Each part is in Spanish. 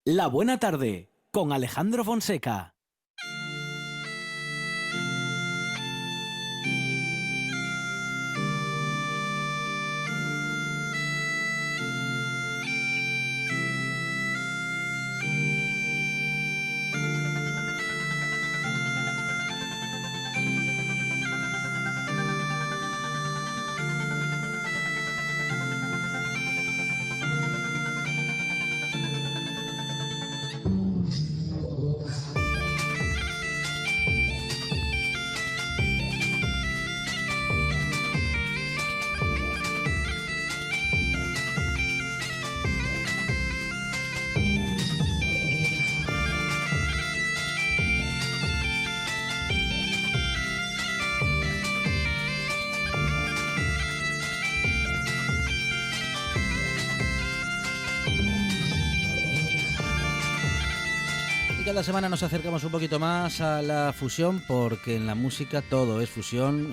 La Buena Tarde, con Alejandro Fonseca. Cada semana nos acercamos un poquito más a la fusión, porque en la música todo es fusión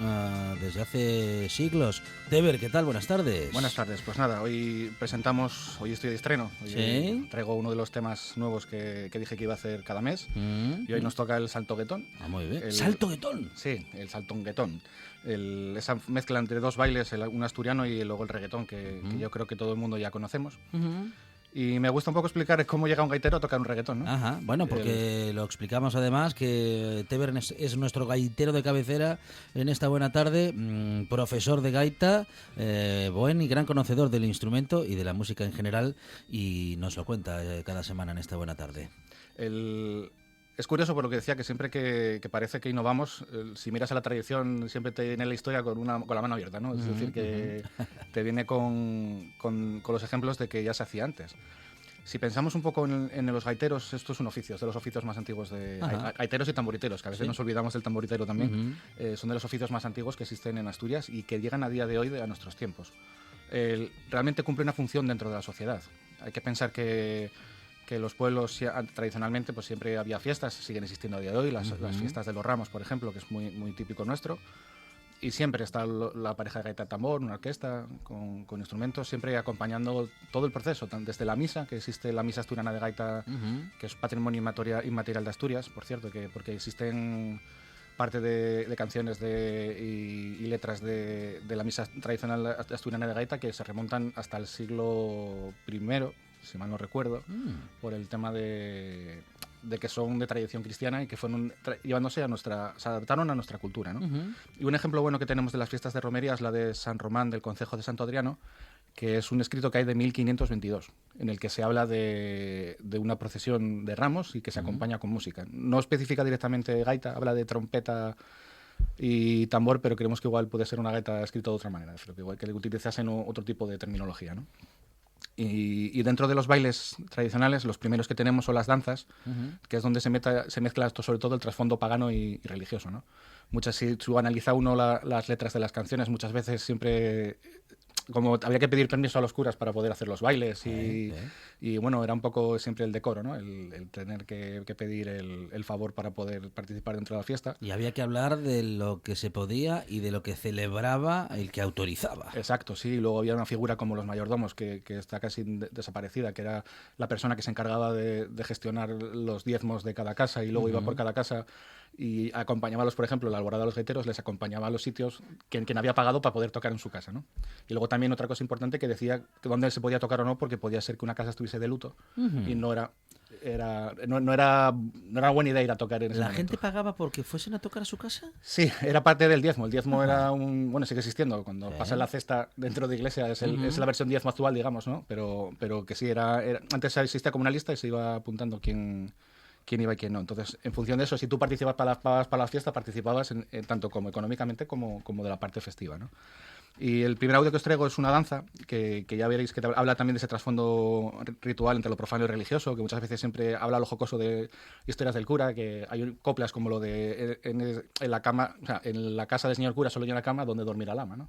desde hace siglos. Teber, ¿qué tal? Buenas tardes. Buenas tardes. Pues nada, hoy estoy de estreno. ¿Sí? Traigo uno de los temas nuevos que dije que iba a hacer cada mes. Y hoy nos toca el saltoguetón. Ah, muy bien. ¿Saltoguetón? Sí, el saltonguetón. Esa mezcla entre dos bailes, un asturiano y luego el reggaetón, que yo creo que todo el mundo ya conocemos. Y me gusta un poco explicar cómo llega un gaitero a tocar un reggaetón, ¿no? Ajá, bueno, porque lo explicamos además que Teber es nuestro gaitero de cabecera en esta buena tarde, profesor de gaita, buen y gran conocedor del instrumento y de la música en general, y nos lo cuenta cada semana en esta buena tarde. Es curioso por lo que decía, que siempre que parece que innovamos, si miras a la tradición, siempre te viene la historia con la mano abierta, ¿no? Es decir, que te viene con los ejemplos de que ya se hacía antes. Si pensamos un poco en los gaiteros, esto es un oficio, es de los oficios más antiguos de gaiteros y tamboriteros, que a veces nos olvidamos del tamboritero también. Son de los oficios más antiguos que existen en Asturias y que llegan a día de hoy a nuestros tiempos. Realmente cumple una función dentro de la sociedad. Hay que pensar que los pueblos tradicionalmente pues siempre había fiestas, siguen existiendo a día de hoy, las fiestas de los Ramos, por ejemplo, que es muy, muy típico nuestro, y siempre está la pareja de gaita tambor, una orquesta con instrumentos, siempre acompañando todo el proceso, desde la misa, que existe la misa asturiana de gaita, que es patrimonio inmaterial de Asturias, por cierto, porque existen parte de canciones y letras de la misa tradicional asturiana de gaita que se remontan hasta el siglo I, si mal no recuerdo, por el tema de que son de tradición cristiana y que fueron llevándose se adaptaron a nuestra cultura, ¿no? Y un ejemplo bueno que tenemos de las fiestas de romería es la de San Román del concejo de Santo Adriano, que es un escrito que hay de 1522, en el que se habla de una procesión de ramos y que se acompaña con música. No especifica directamente gaita, habla de trompeta y tambor, pero creemos que igual puede ser una gaita escrita de otra manera, pero que igual que le utilizasen otro tipo de terminología, ¿no? Y dentro de los bailes tradicionales, los primeros que tenemos son las danzas, que es donde se mezcla esto, sobre todo el trasfondo pagano y religioso, ¿no? Si analiza uno las letras de las canciones, muchas veces siempre como había que pedir permiso a los curas para poder hacer los bailes y bueno, era un poco siempre el decoro, ¿no? El tener que pedir el favor para poder participar dentro de la fiesta. Y había que hablar de lo que se podía y de lo que celebraba el que autorizaba. Exacto, sí. Luego había una figura como los mayordomos que está casi desaparecida, que era la persona que se encargaba de gestionar los diezmos de cada casa y luego iba por cada casa y acompañaba por ejemplo, la alborada de los gaiteros, les acompañaba a los sitios quien había pagado para poder tocar en su casa, ¿no? Y luego también otra cosa importante que decía que dónde se podía tocar o no, porque podía ser que una casa estuviese de luto y no era buena idea ir a tocar en ese momento. ¿La gente pagaba porque fuesen a tocar a su casa? Sí, era parte del diezmo. El diezmo era sigue existiendo. Cuando pasa la cesta dentro de iglesia es la versión diezmo actual, digamos, ¿no? Pero que sí, antes existía como una lista y se iba apuntando quién iba y quién no. Entonces, en función de eso, si tú participabas para la fiesta, participabas tanto como económicamente como de la parte festiva, ¿no? Y el primer audio que os traigo es una danza que ya veréis que habla también de ese trasfondo ritual entre lo profano y religioso, que muchas veces siempre habla a lo jocoso de historias del cura, que hay coplas como lo de en la cama, o sea, en la casa del señor cura solo hay una cama donde dormirá el ama, ¿no?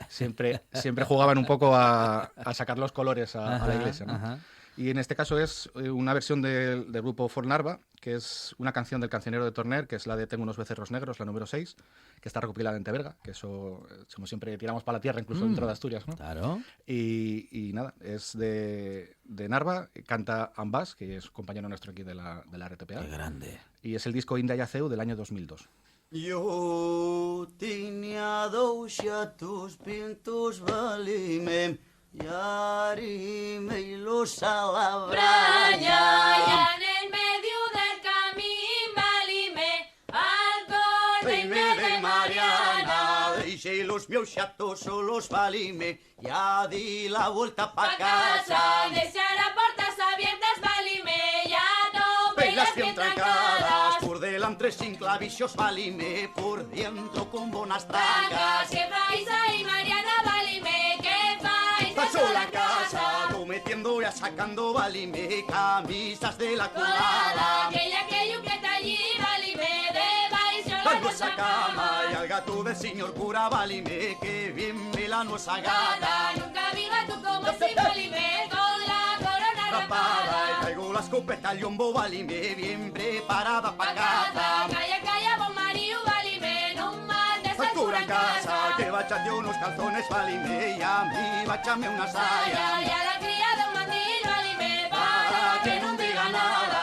Siempre jugaban un poco a sacar los colores a la iglesia, ¿no? Y en este caso es una versión del grupo Fornarva, que es una canción del cancionero de Torner, que es la de Tengo unos becerros negros, la número 6, que está recopilada en Teberga, que eso, como siempre, tiramos para la tierra, incluso dentro de Asturias, ¿no? Claro. Y nada, es de Narva, canta Ambas, que es compañero nuestro aquí de la RTPA. Qué grande. Y es el disco Inda Yaceu del año 2002. Jo tinha dos chatos pintos valimem, yarime y los a la braña. En el medio del camino, valime, al Reime de Mariana, deixei los meus chatos solos valime, ya di la vuelta pa casa. Desear a puertas abiertas, valime, ya no Velas velas bien bien trancadas, trancadas. por delante sin clavixos valime, por dentro con bonas Trancas, trancas. que vais ahí, Mariana, valime, que vais Está sola en casa, cometiendo y sacando valime, camisas de la Colada, colada. aquella que yuqueta allí, valime, de vais yo La nuestra cama y al gato del señor cura valime, que bien me la nuestra gata. Nunca vi gato como si valime, con la corona Rapada y rapada. traigo la escopeta al yombo valime, bien preparada pa' Casa, caza. calla, calla, bon marido, valime, no mal de Factura censura en casa, que va a echarte unos calzones valime, y a mí va a echarme una saya. Y a la criada un mandil, valime, Para que no diga nada.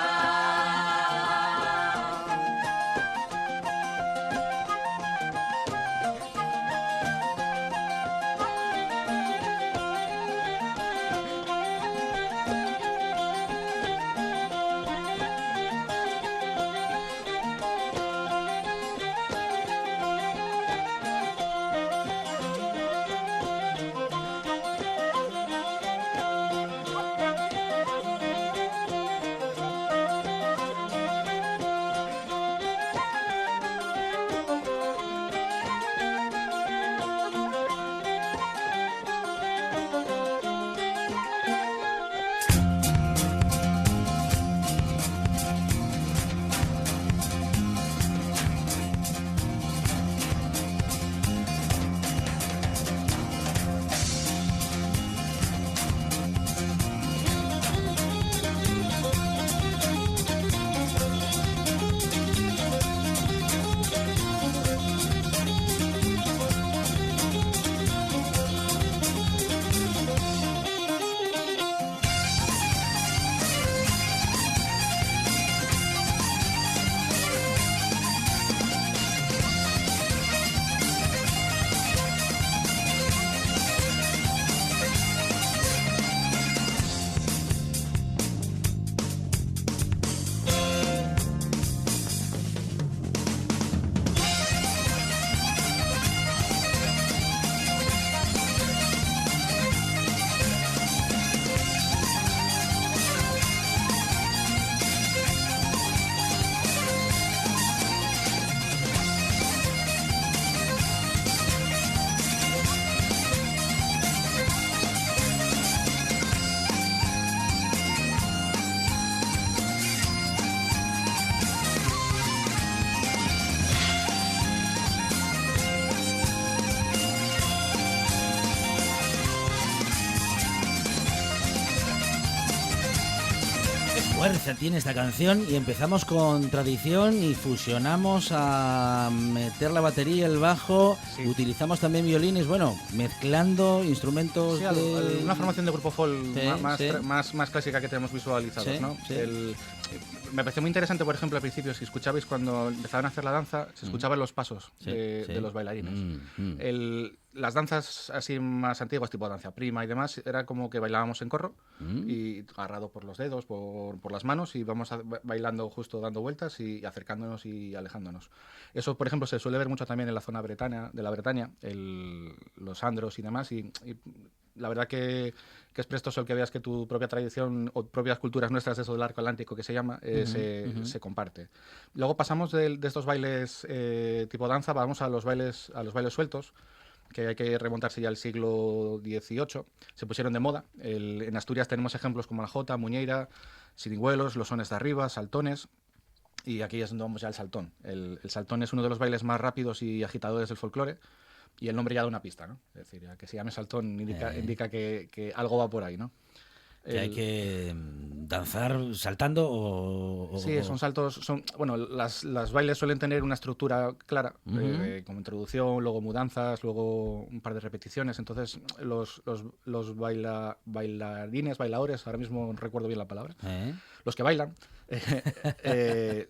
Fuerza tiene esta canción y empezamos con tradición y fusionamos a meter la batería, el bajo, Sí. utilizamos también violines, bueno, mezclando instrumentos Sí, de... una formación de grupo folk Sí, más, sí. más clásica que tenemos visualizados, Sí, ¿no? sí. Me pareció muy interesante, por ejemplo, al principio, si escuchabais cuando empezaban a hacer la danza, se escuchaban los pasos Sí, de sí. los bailarines. Mm. Las danzas así más antiguas, tipo danza prima y demás, era como que bailábamos en corro Mm. y agarrado por los dedos, por las manos, y vamos bailando justo dando vueltas y acercándonos y alejándonos. Eso, por ejemplo, se suele ver mucho también en la zona de la Bretaña, los andros y demás, y la verdad que es prestoso el que veas que tu propia tradición o propias culturas nuestras, eso del arco atlántico que se llama, se comparte. Luego pasamos de estos bailes tipo danza, vamos a los bailes sueltos, que hay que remontarse ya al siglo XVIII, se pusieron de moda. En Asturias tenemos ejemplos como la jota, muñeira, sirigüelos, los sones de arriba, saltones, y aquí es donde vamos ya al saltón. El saltón es uno de los bailes más rápidos y agitadores del folclore, y el nombre ya da una pista, ¿no? Es decir, ya que se llame saltón indica que algo va por ahí, ¿no? Que hay que danzar saltando Sí, son saltos, bueno, las bailes suelen tener una estructura clara, como introducción, luego mudanzas, luego un par de repeticiones. Entonces, los bailarines, bailadores, ahora mismo no recuerdo bien la palabra, los que bailan,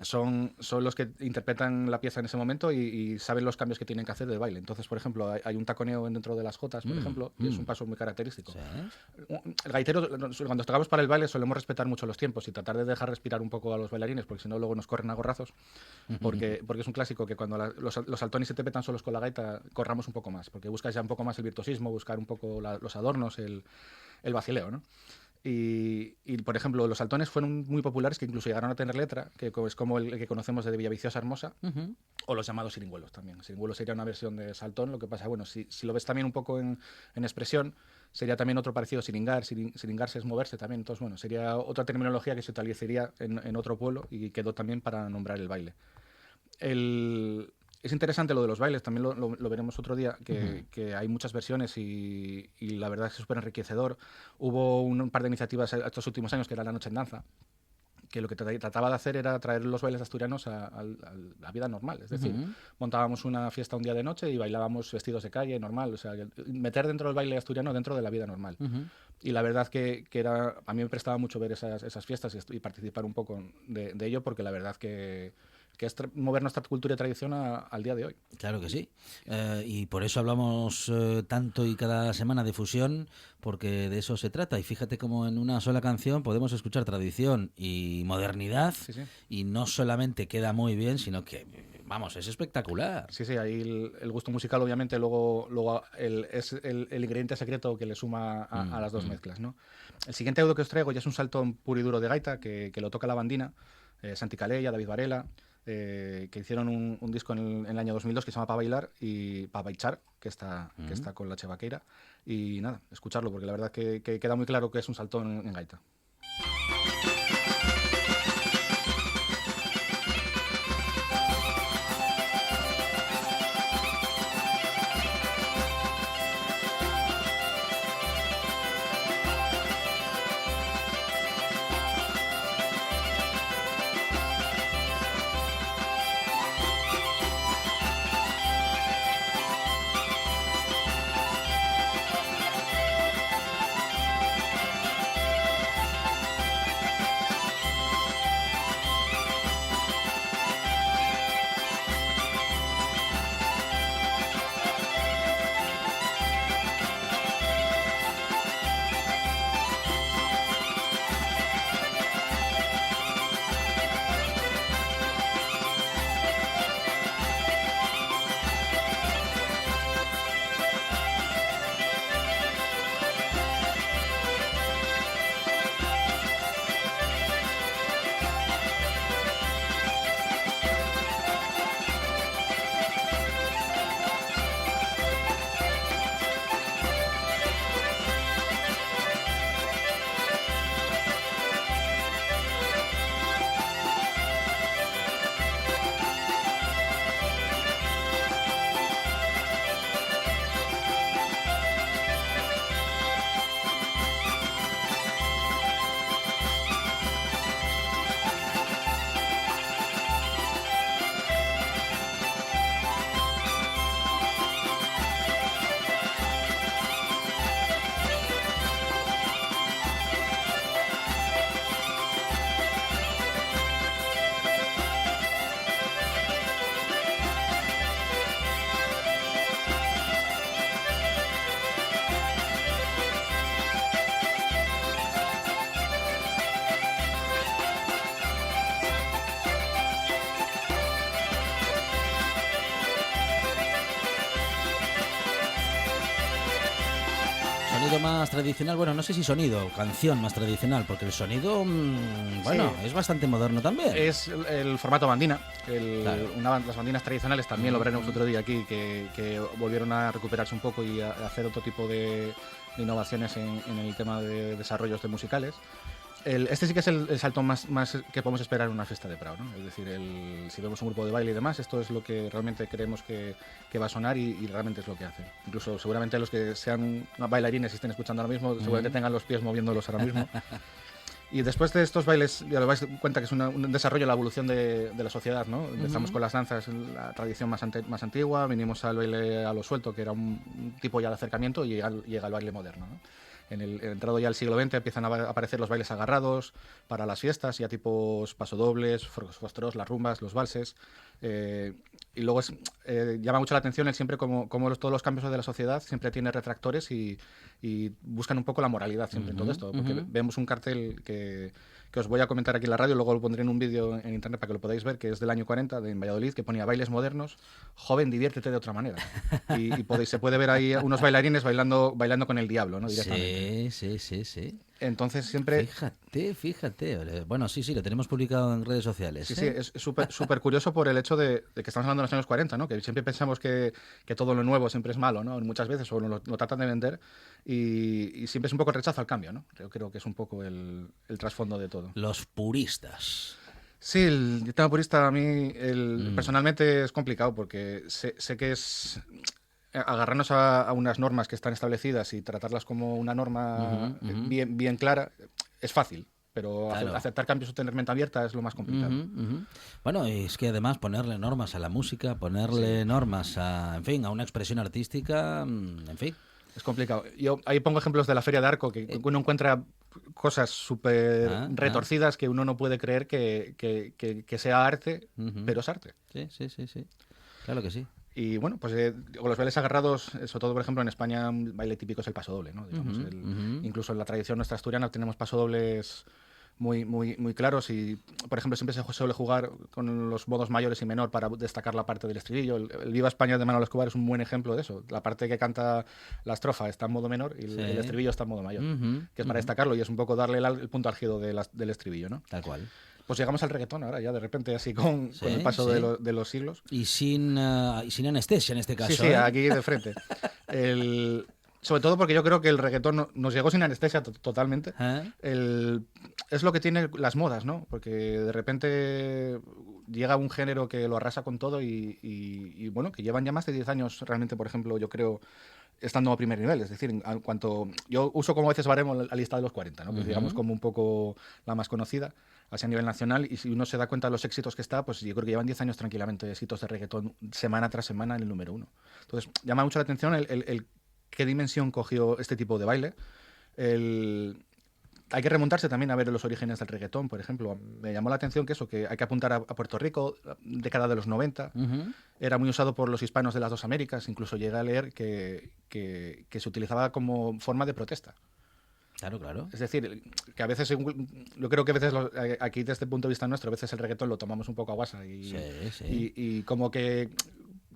son los que interpretan la pieza en ese momento y saben los cambios que tienen que hacer de baile. Entonces, por ejemplo, hay un taconeo dentro de las jotas, por ejemplo, y es un paso muy característico. Sí. El gaitero, cuando tocamos para el baile, solemos respetar mucho los tiempos y tratar de dejar respirar un poco a los bailarines, porque si no, luego nos corren a gorrazos. Porque es un clásico que cuando los saltones se te petan solos con la gaita, corramos un poco más, porque buscas ya un poco más el virtuosismo, buscar un poco los adornos, el vacileo, ¿no? Y, por ejemplo, los saltones fueron muy populares, que incluso llegaron a tener letra, que es como el que conocemos de Villaviciosa Hermosa, o los llamados siringüelos también. Siringüelo sería una versión de saltón, lo que pasa, bueno, si lo ves también un poco en expresión, sería también otro parecido a siringar. Siringarse es moverse también, entonces, bueno, sería otra terminología que se utilizaría en otro pueblo y quedó también para nombrar el baile. Es interesante lo de los bailes, también lo veremos otro día, que hay muchas versiones y la verdad es que es súper enriquecedor. Hubo un par de iniciativas estos últimos años, que era la Noche en Danza, que lo que trataba de hacer era traer los bailes asturianos a la vida normal. Es decir, montábamos una fiesta un día de noche y bailábamos vestidos de calle, normal. O sea, meter dentro del baile asturiano dentro de la vida normal. Y la verdad que a mí me prestaba mucho ver esas fiestas y participar un poco de ello, porque la verdad que es mover nuestra cultura y tradición al día de hoy. Claro que sí. Y por eso hablamos tanto y cada semana de fusión, porque de eso se trata. Y fíjate cómo en una sola canción podemos escuchar tradición y modernidad, y no solamente queda muy bien, sino que, vamos, es espectacular. Sí, ahí el gusto musical, obviamente, luego es el ingrediente secreto que le suma a las dos mezclas, ¿no? El siguiente audio que os traigo ya es un saltón puro y duro de gaita, que lo toca la bandina, Santi Calella, David Varela, que hicieron un disco en el año 2002 que se llama Pa Bailar y Pa Baichar, que está con la Chevaqueira. Y nada, escucharlo, porque la verdad que queda muy claro que es un saltón en gaita. Sonido más tradicional, bueno, no sé si sonido, canción más tradicional, porque el sonido, bueno, es bastante moderno también. Es el formato bandina. Claro. Las bandinas tradicionales también lo veremos otro día aquí, que volvieron a recuperarse un poco y a hacer otro tipo de innovaciones en el tema de desarrollos de musicales. Este sí que es el salto más que podemos esperar en una fiesta de Prado, ¿no? Es decir, si vemos un grupo de baile y demás, esto es lo que realmente creemos que va a sonar y realmente es lo que hace. Incluso seguramente los que sean bailarines y estén escuchando ahora mismo, seguramente tengan los pies moviéndolos ahora mismo. Y después de estos bailes, ya lo vais cuenta que es un desarrollo, la evolución de la sociedad, ¿no? Empezamos con las danzas, la tradición más antigua, vinimos al baile a lo suelto, que era un tipo ya de acercamiento, y llega el baile moderno, ¿no? Entrado ya el siglo XX empiezan a aparecer los bailes agarrados para las fiestas, ya tipos pasodobles, foxtrots, las rumbas, los valses. Y luego llama mucho la atención siempre como todos los cambios de la sociedad siempre tiene retractores y buscan un poco la moralidad siempre en todo esto. Porque vemos un cartel que os voy a comentar aquí en la radio, luego lo pondré en un vídeo en internet para que lo podáis ver, que es del año 40, en Valladolid, que ponía bailes modernos, joven, diviértete de otra manera. Y se puede ver ahí unos bailarines bailando con el diablo, ¿no? Directamente. Sí. Entonces siempre... Fíjate. Bueno, sí, lo tenemos publicado en redes sociales. Sí, es súper curioso por el hecho de que estamos hablando de los años 40, ¿no? Que siempre pensamos que todo lo nuevo siempre es malo, ¿no? Muchas veces, o lo tratan de vender, y siempre es un poco el rechazo al cambio, ¿no? Creo que es un poco el trasfondo de todo. Los puristas. Sí, el tema purista a mí personalmente es complicado porque sé que es agarrarnos a unas normas que están establecidas y tratarlas como una norma bien clara es fácil, pero claro, aceptar cambios o tener mente abierta es lo más complicado. Bueno, es que además ponerle normas a la música, ponerle normas a una expresión artística, en fin. Es complicado. Yo ahí pongo ejemplos de la Feria de Arco, que uno encuentra cosas súper retorcidas que uno no puede creer que sea arte, pero es arte. Sí. Claro que sí. Y bueno, pues con los bailes agarrados, sobre todo por ejemplo en España, un baile típico es el pasodoble, ¿no? Digamos, incluso en la tradición nuestra asturiana tenemos pasodobles muy claros y, por ejemplo, siempre se suele jugar con los modos mayores y menor para destacar la parte del estribillo. El Viva España de Manolo Escobar es un buen ejemplo de eso. La parte que canta la estrofa está en modo menor y el estribillo está en modo mayor, que es para destacarlo y es un poco darle el punto álgido del estribillo, ¿no? Tal cual. Pues llegamos al reggaetón ahora ya de repente, así con el paso de los siglos. Y sin anestesia en este caso. Sí, aquí de frente. Sobre todo porque yo creo que el reggaetón nos llegó sin anestesia totalmente. Es lo que tiene las modas, ¿no? Porque de repente llega un género que lo arrasa con todo y bueno, que llevan ya más de 10 años realmente, por ejemplo, yo creo, estando a primer nivel. Es decir, en cuanto yo uso como a veces baremo la lista de los 40, ¿no? Que digamos como un poco la más conocida, así a nivel nacional, y si uno se da cuenta de los éxitos que está, pues yo creo que llevan 10 años tranquilamente éxitos de reggaetón semana tras semana en el número 1. Entonces, llama mucho la atención el qué dimensión cogió este tipo de baile. Hay que remontarse también a ver los orígenes del reggaetón, por ejemplo. Me llamó la atención que hay que apuntar a Puerto Rico, década de los 90. Era muy usado por los hispanos de las dos Américas. Incluso llegué a leer que se utilizaba como forma de protesta. Claro. Es decir, que a veces, yo creo que a veces, aquí desde el punto de vista nuestro, a veces el reggaetón lo tomamos un poco a guasa y como que,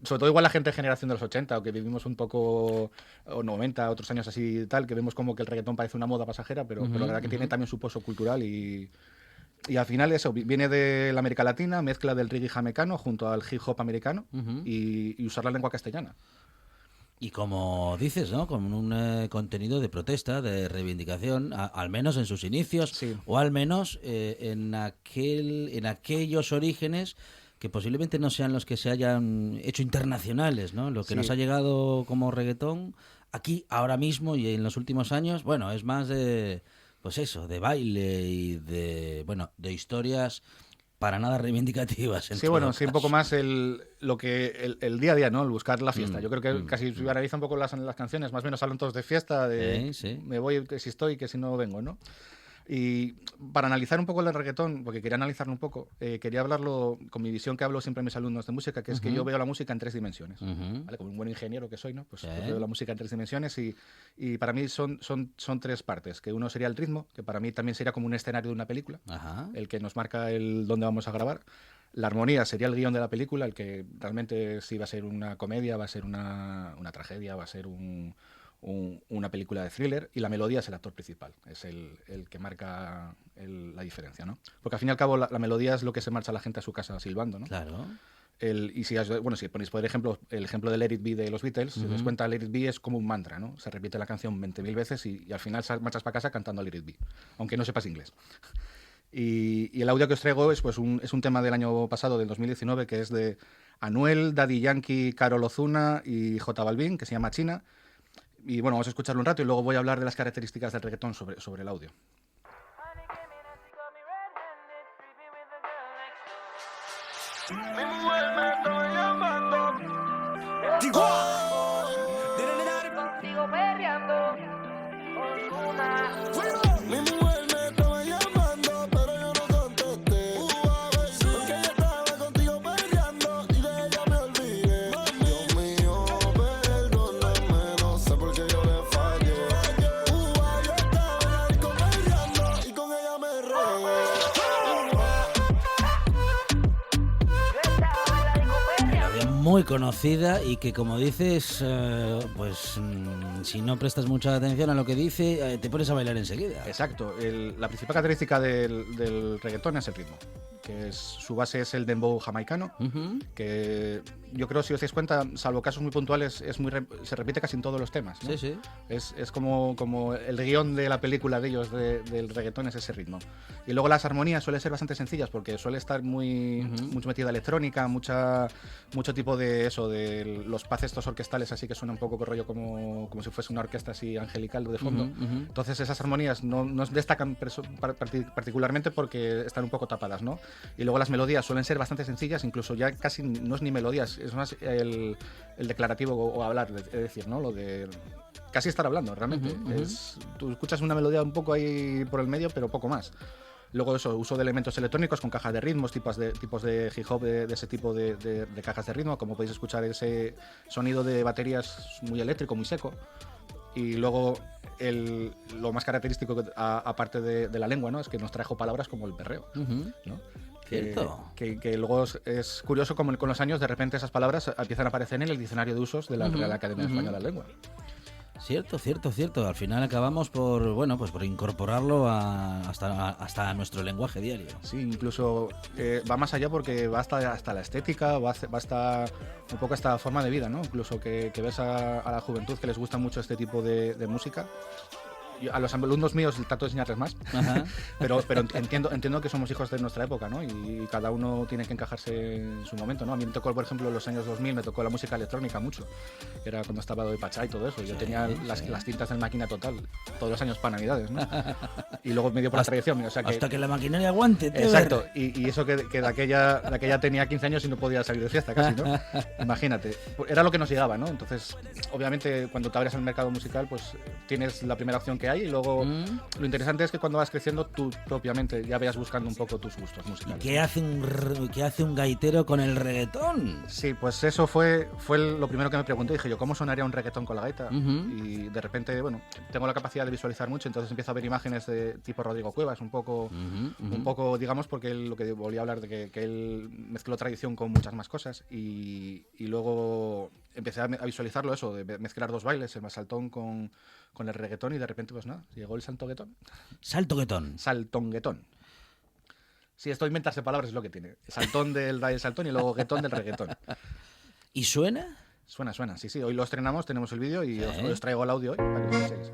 sobre todo igual la gente de generación de los 80 o que vivimos un poco, o 90, otros años así y tal, que vemos como que el reggaetón parece una moda pasajera, pero la verdad que tiene también su pozo cultural y al final eso viene de la América Latina, mezcla del reggae jamaicano junto al hip hop americano y usar la lengua castellana. Y como dices, ¿no? Con un contenido de protesta, de reivindicación, al menos en sus inicios, o al menos en aquellos orígenes que posiblemente no sean los que se hayan hecho internacionales, ¿no? Lo que nos ha llegado como reggaetón aquí, ahora mismo y en los últimos años, bueno, es más de, pues eso, de baile y de historias para nada reivindicativas. Sí, bueno, sí, un poco más el día a día, ¿no? El buscar la fiesta. Yo creo que casi si analiza un poco las canciones, más o menos hablan todos de fiesta, de me voy que si estoy, que si no vengo, ¿no? Y para analizar un poco el reggaetón, porque quería analizarlo un poco, quería hablarlo con mi visión que hablo siempre a mis alumnos de música, que es que yo veo la música en 3 dimensiones. ¿Vale? Como un buen ingeniero que soy, ¿no? Pues veo la música en 3 dimensiones y para mí son 3 partes. Que uno sería el ritmo, que para mí también sería como un escenario de una película, el que nos marca dónde vamos a grabar. La armonía sería el guión de la película, el que realmente si va a ser una comedia, va a ser una tragedia, va a ser un una película de thriller, y la melodía es el actor principal, es el que marca la diferencia, ¿no? Porque al fin y al cabo la melodía es lo que se marcha a la gente a su casa silbando, ¿no? Claro. Y si ponéis por ejemplo el ejemplo de Let It Be de los Beatles, si os das cuenta, Let It Be es como un mantra, ¿no? Se repite la canción 20.000 veces y al final marchas para casa cantando Let It Be, aunque no sepas inglés. Y el audio que os traigo es un tema del año pasado, del 2019, que es de Anuel, Daddy Yankee, Karol Ozuna y J Balvin, que se llama China. Y bueno, vamos a escucharlo un rato y luego voy a hablar de las características del reggaetón sobre el audio. Contigo perreando, Ozuna. Mi mujer me estaba llamando, pero yo no contesté. Porque ella estaba contigo peleando y de ella me olvidé. Dios mío, perdóname, no sé por qué yo le fallé. Yo estaba en la disco peleando y con ella me regué. Muy conocida y que, como dices, si no prestas mucha atención a lo que dice, te pones a bailar enseguida. Exacto. La principal característica del reggaetón es el ritmo, que su base es el dembow jamaicano, que yo creo, si os dais cuenta, salvo casos muy puntuales, se repite casi en todos los temas, ¿no? Sí, sí. Es como el guión de la película de ellos, del reggaetón, es ese ritmo. Y luego las armonías suelen ser bastante sencillas, porque suele estar mucho metida electrónica, mucho tipo de eso, de los paces estos orquestales, así que suena un poco rollo como si fuese una orquesta así angelical de fondo. Entonces esas armonías no destacan particularmente porque están un poco tapadas, ¿no? Y luego las melodías suelen ser bastante sencillas, incluso ya casi no es ni melodías, es más el declarativo o hablar, es decir, ¿no? Lo de casi estar hablando, realmente. Tú escuchas una melodía un poco ahí por el medio, pero poco más. Luego uso de elementos electrónicos con cajas de ritmos, tipos de hip hop de ese tipo de cajas de ritmo, como podéis escuchar ese sonido de baterías muy eléctrico, muy seco. Y luego lo más característico, aparte de la lengua, ¿no? Es que nos trajo palabras como el perreo, ¿no? Cierto. Que luego es curioso como con los años de repente esas palabras empiezan a aparecer en el diccionario de usos de la Real Academia Española de la Lengua. Cierto. Al final acabamos por incorporarlo hasta nuestro lenguaje diario. Sí, incluso va más allá porque va hasta la estética, va hasta un poco esta forma de vida, ¿no? Incluso que ves a la juventud que les gusta mucho este tipo de música. A los alumnos míos trato de enseñarles más, pero entiendo que somos hijos de nuestra época, ¿no? Y cada uno tiene que encajarse en su momento, ¿no? A mí me tocó, por ejemplo, en los años 2000 me tocó la música electrónica mucho, que era cuando estaba de Pachá y todo eso. Yo tenía las cintas en máquina total todos los años para Navidades, ¿no? Y luego me dio por la tradición, o sea que... Hasta que la maquinaria aguante, tío. Exacto, y eso que de aquella tenía 15 años y no podía salir de fiesta casi, ¿no? Imagínate, era lo que nos llegaba, ¿no? Entonces, obviamente, cuando te abres al mercado musical, pues tienes la primera opción que hay y luego lo interesante es que cuando vas creciendo tú propiamente ya vayas buscando un poco tus gustos musicales. ¿Qué hace un gaitero con el reggaetón? Sí, pues eso fue lo primero que me pregunté. Dije yo, ¿cómo sonaría un reggaetón con la gaita? Y de repente, bueno, tengo la capacidad de visualizar mucho, entonces empiezo a ver imágenes de tipo Rodrigo Cuevas, un poco, digamos, porque lo que volví a hablar de que él mezcló tradición con muchas más cosas y luego empecé a visualizarlo eso, de mezclar dos bailes, el saltón con el reggaetón y de repente, pues nada, llegó el saltoguetón. Saltonguetón. Sí, esto de inventarse palabras es lo que tiene. Saltón del saltón y luego guetón del reggaetón. ¿Y suena? Suena, sí. Hoy lo estrenamos, tenemos el vídeo y os traigo el audio hoy para que lo escuchéis.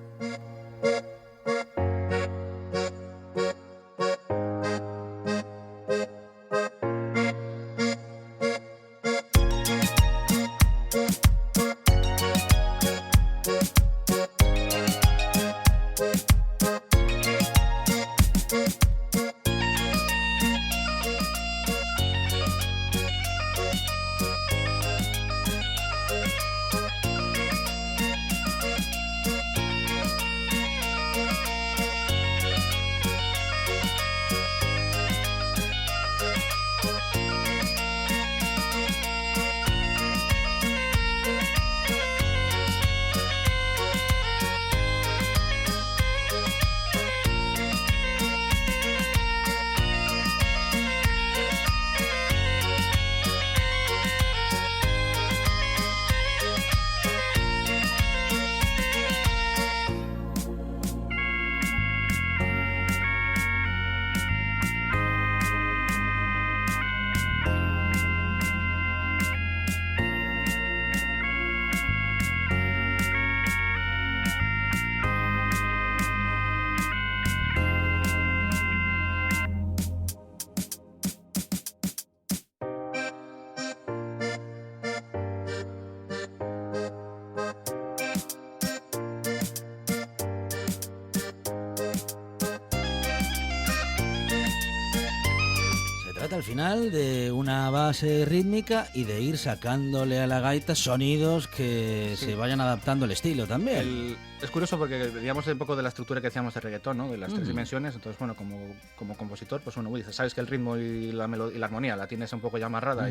trata al final de una base rítmica y de ir sacándole a la gaita sonidos que se vayan adaptando al estilo también. Es curioso porque veníamos un poco de la estructura que decíamos de reggaetón, ¿no? De las tres dimensiones. Entonces, bueno, como compositor, pues bueno, sabes que el ritmo y la armonía la tienes un poco ya amarrada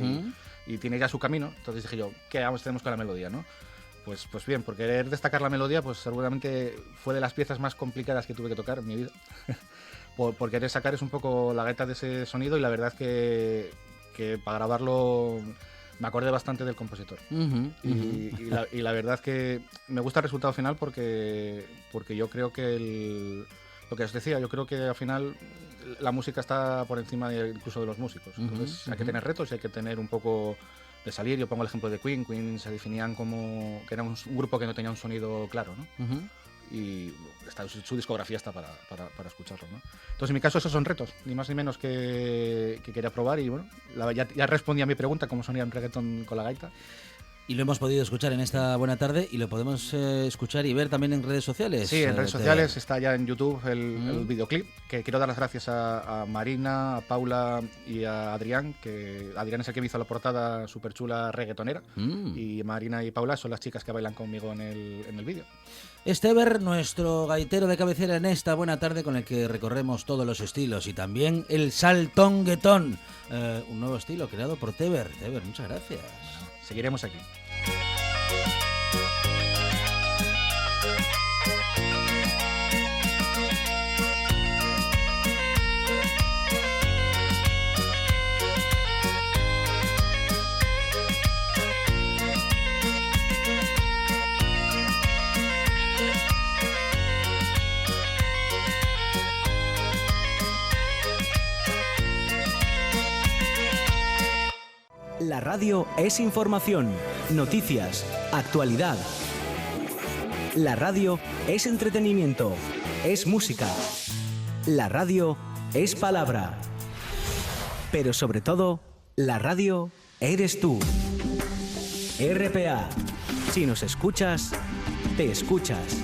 y tiene ya su camino. Entonces dije yo, ¿qué hacemos con la melodía, no? Pues bien, por querer destacar la melodía, pues seguramente fue de las piezas más complicadas que tuve que tocar en mi vida. por querer sacar es un poco la gaita de ese sonido, y la verdad que para grabarlo me acordé bastante del compositor. Y la verdad que me gusta el resultado final porque yo creo que lo que os decía, yo creo que al final la música está por encima incluso de los músicos. Entonces hay que tener retos y hay que tener un poco de salir. Yo pongo el ejemplo de Queen. Queen se definían como que era un grupo que no tenía un sonido claro, ¿no? Y su discografía está para escucharlo, ¿no? Entonces, en mi caso, esos son retos, ni más ni menos que quería probar. Y bueno, ya respondí a mi pregunta, cómo sonía un reggaetón con la gaita. Y lo hemos podido escuchar en esta buena tarde, y lo podemos escuchar y ver también en redes sociales. Sí, en redes sociales está ya en YouTube el videoclip, que quiero dar las gracias a Marina, a Paula y a Adrián, que Adrián es el que me hizo la portada súper chula reggaetonera, y Marina y Paula son las chicas que bailan conmigo en el vídeo. Esteber, nuestro gaitero de cabecera en esta buena tarde, con el que recorremos todos los estilos, y también el saltonguetón, un nuevo estilo creado por Teber. Teber, muchas gracias. Seguiremos aquí. La radio es información, noticias, actualidad. La radio es entretenimiento, es música. La radio es palabra. Pero sobre todo, la radio eres tú. RPA. Si nos escuchas, te escuchas.